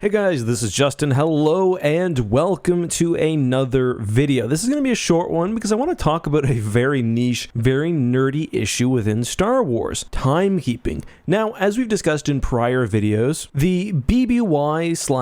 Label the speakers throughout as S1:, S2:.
S1: Hey guys, this is Justin. Hello and welcome to another video. This is going to be a short one because I want to talk about a very niche, very nerdy issue within Star Wars, timekeeping. Now, as we've discussed in prior videos, the BBY/ABY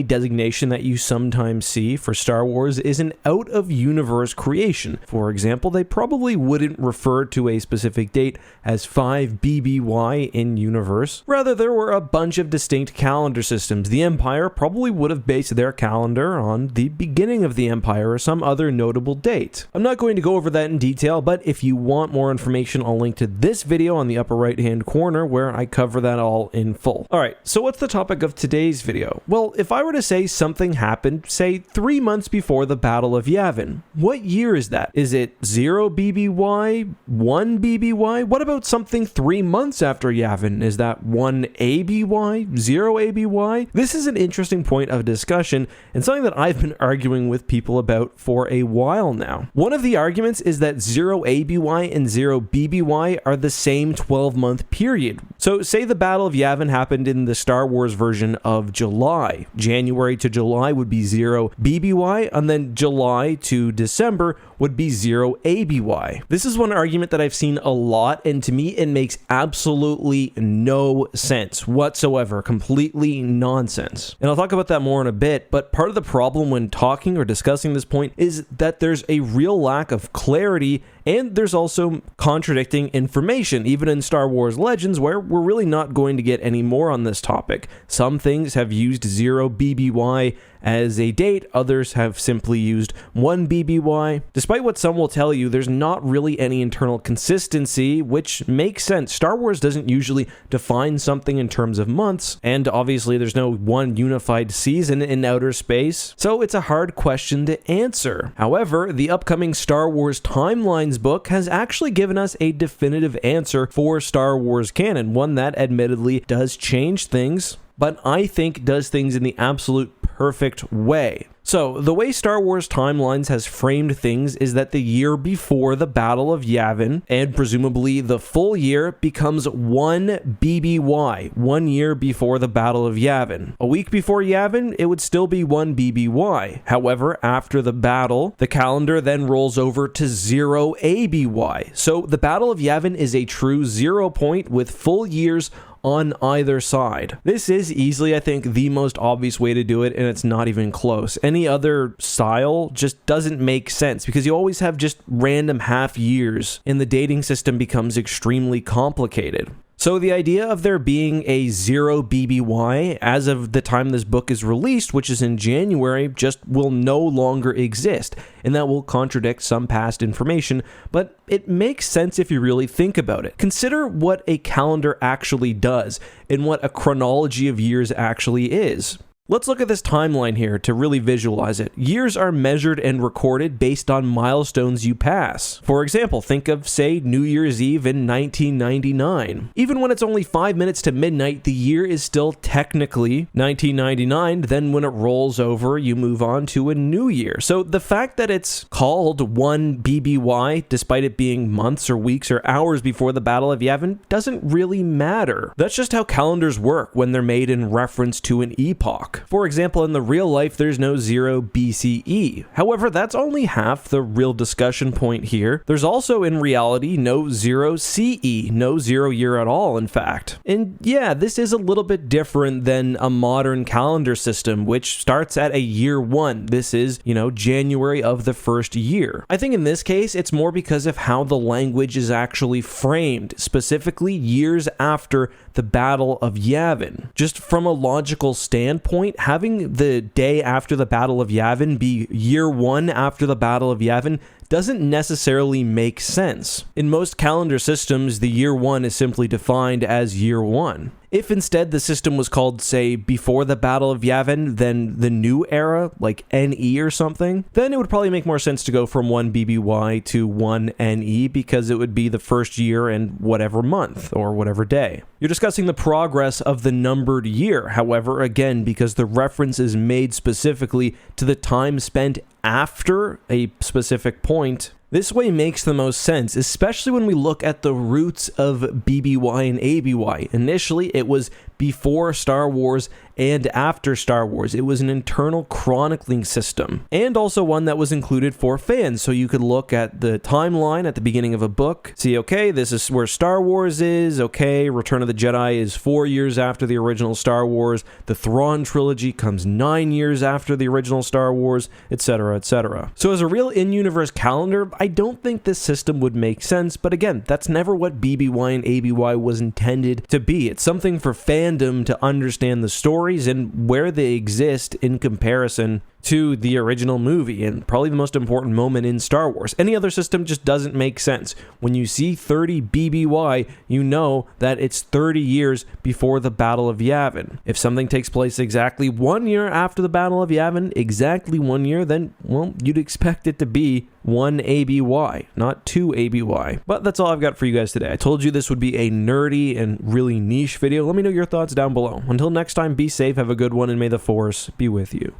S1: designation that you sometimes see for Star Wars is an out-of-universe creation. For example, they probably wouldn't refer to a specific date as 5 BBY in universe. Rather, there were a bunch of distinct calendar systems. The Empire probably would have based their calendar on the beginning of the Empire or some other notable date. I'm not going to go over that in detail, but if you want more information, I'll link to this video on the upper right hand corner where I cover that all in full. Alright, so what's the topic of today's video? Well, if I were to say something happened, say 3 months before the Battle of Yavin, what year is that? Is it 0 BBY? 1 BBY? What about something 3 months after Yavin? Is that 1 ABY? 0 ABY? This is an interesting point of discussion and something that I've been arguing with people about for a while now. One of the arguments is that 0 ABY and 0 BBY are the same 12-month period. So say the Battle of Yavin happened in the Star Wars version of July. January to July would be 0 BBY, and then July to December would be 0 ABY. This is one argument that I've seen a lot, and to me it makes absolutely no sense whatsoever. Completely nonsense. And I'll talk about that more in a bit, but part of the problem when talking or discussing this point is that there's a real lack of clarity, and there's also contradicting information, even in Star Wars Legends, where we're really not going to get any more on this topic. Some things have used 0 BBY as a date, others have simply used 1 BBY. Despite what some will tell you, there's not really any internal consistency, which makes sense. Star Wars doesn't usually define something in terms of months, and obviously there's no one unified season in outer space, so it's a hard question to answer. However, the upcoming Star Wars Timelines book has actually given us a definitive answer for Star Wars canon, one that admittedly does change things, but I think does things in the absolute perfect way. So, the way Star Wars Timelines has framed things is that the year before the Battle of Yavin, and presumably the full year, becomes 1 BBY, 1 year before the Battle of Yavin. A week before Yavin, it would still be 1 BBY. However, after the battle, the calendar then rolls over to 0 ABY. So, the Battle of Yavin is a true 0 point with full years on either side. This is easily, I think, the most obvious way to do it, and it's not even close. Any other style just doesn't make sense because you always have just random half years, and the dating system becomes extremely complicated. So the idea of there being a 0 BBY as of the time this book is released, which is in January, just will no longer exist, and that will contradict some past information, but it makes sense if you really think about it. Consider what a calendar actually does and what a chronology of years actually is. Let's look at this timeline here to really visualize it. Years are measured and recorded based on milestones you pass. For example, think of, say, New Year's Eve in 1999. Even when it's only 5 minutes to midnight, the year is still technically 1999. Then when it rolls over, you move on to a new year. So the fact that it's called 1 BBY, despite it being months or weeks or hours before the Battle of Yavin, doesn't really matter. That's just how calendars work when they're made in reference to an epoch. For example, in the real life, there's no 0 BCE. However, that's only half the real discussion point here. There's also, in reality, no 0 CE, no 0 year at all, in fact. And yeah, this is a little bit different than a modern calendar system, which starts at a year 1. This is, January of the first year. I think in this case, it's more because of how the language is actually framed, specifically years after the Battle of Yavin. Just from a logical standpoint, having the day after the Battle of Yavin be year 1 after the Battle of Yavin doesn't necessarily make sense. In most calendar systems, the year 1 is simply defined as year 1. If instead the system was called, say, before the Battle of Yavin, then the new era, like NE or something, then it would probably make more sense to go from 1 BBY to 1 NE because it would be the first year and whatever month or whatever day. You're discussing the progress of the numbered year, however, again, because the reference is made specifically to the time spent after a specific point, This way makes the most sense, especially when we look at the roots of BBY and ABY. Initially, it was before Star Wars and after Star Wars. It was an internal chronicling system, and also one that was included for fans, so you could look at the timeline at the beginning of a book, see, okay, this is where Star Wars is, okay, Return of the Jedi is 4 years after the original Star Wars, the Thrawn trilogy comes 9 years after the original Star Wars, etc., etc. So as a real in-universe calendar, I don't think this system would make sense, but again, that's never what BBY and ABY was intended to be. It's something for fandom to understand the stories and where they exist in comparison to the original movie, and probably the most important moment in Star Wars. Any other system just doesn't make sense. When you see 30 BBY, you know that it's 30 years before the Battle of Yavin. If something takes place exactly 1 year after the Battle of Yavin, exactly 1 year, then, well, you'd expect it to be 1 ABY, not 2 ABY. But that's all I've got for you guys today. I told you this would be a nerdy and really niche video. Let me know your thoughts down below. Until next time, be safe, have a good one, and may the Force be with you.